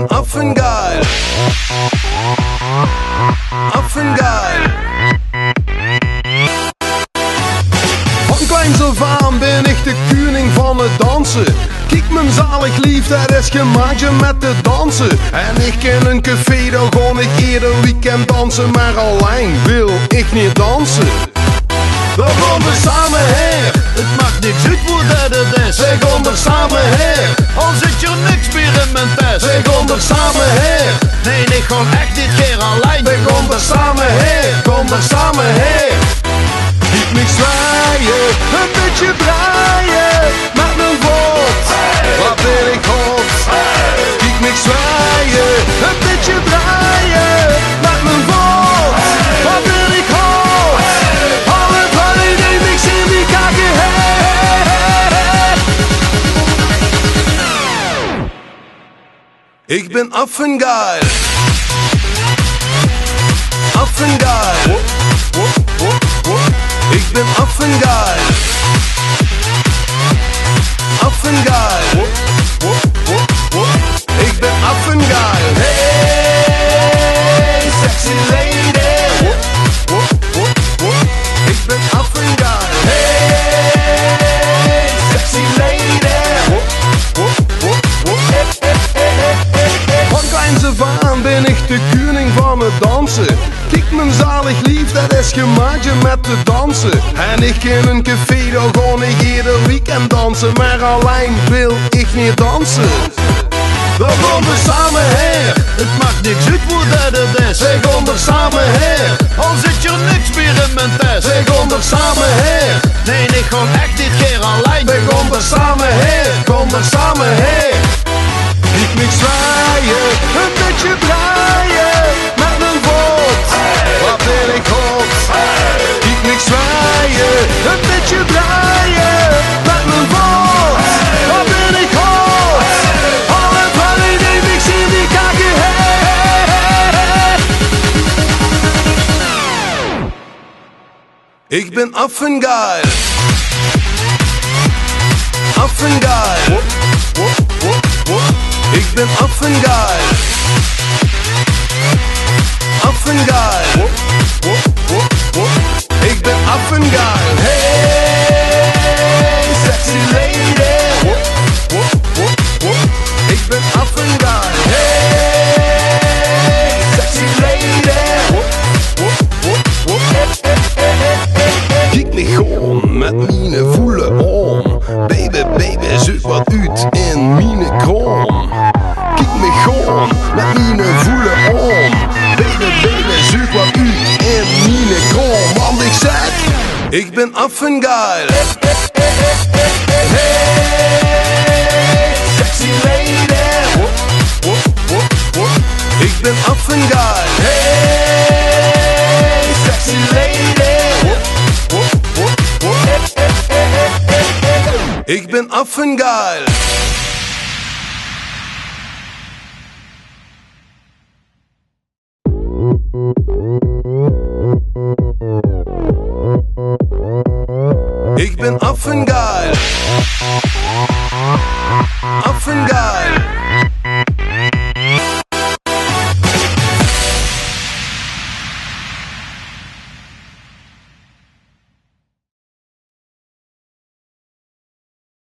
ben affengeil. Affengeil. Van kleins af aan ben ik de koning van het dansen. Kijk mijn zalig lief, dat is gemaakt met te dansen. En ik ken een café, daar ga ik ieder weekend dansen. Maar alleen wil ik niet dansen. We gaan er samen her. Het maakt niks uit hoe dat het is. We gaan er samen her. Al zit je niks meer in mijn test. We gaan er samen her. Nee, ik ga echt dit keer alleen. We gaan er samen her. Gaan er samen her. Kijk me zwaaien, een beetje draaien. Met mijn voet, wat ben ik hot. Kijk me zwaaien, een beetje draaien. Met mijn voet, wat ben ik hot. Alle vallen die niks in die kaken her. Ik ben affengeil. Affengeil. Ik ben affengeil. Affengeil. Ik ben affengeil. Hey, sexy lady. Ik ben affengeil. Hey, sexy lady. Van kleins af aan ben ik de koning van het dansen. Kijk mijn zalig lief, dat is gemaakt met te dansen. En ik in een café, daar ga ik ieder weekend dansen. Maar alleen wil ik niet dansen. We gaan er samen her. Het maakt niks uit hoe dat het is. We gaan er samen her. Al zit je niks meer in mijn test. We gaan er samen her. Nee, ik ga echt dit keer alleen. We gaan er samen her. Gaan er samen her. Kijk me zwaaien, een beetje draaien. Met mijn voet, wat ben ik hot. Kijk me zwaaien, een beetje draaien. Met mijn voet, wat ben ik hot. Alle vallen die niks in die kaken her. Ik ben affengeil. Affengeil. Ik ben affengeil. Affengeil. Ik ben affengeil. Hey, sexy lady. Ik ben affengeil. Hey, sexy lady. Kijk me gewoon met mine voelen om. Baby, baby, zoek wat uit in mine kroon. Kijk me gewoon met mine voelen om. Baby, baby, zoek wat uit in mine kroon. Want ik zeg, ik ben affengeil. Hey, sexy lady. Ik ben affengeil. Hey, sexy lady. Ik ben affengeil. Ik ben affengeil. Affengeil.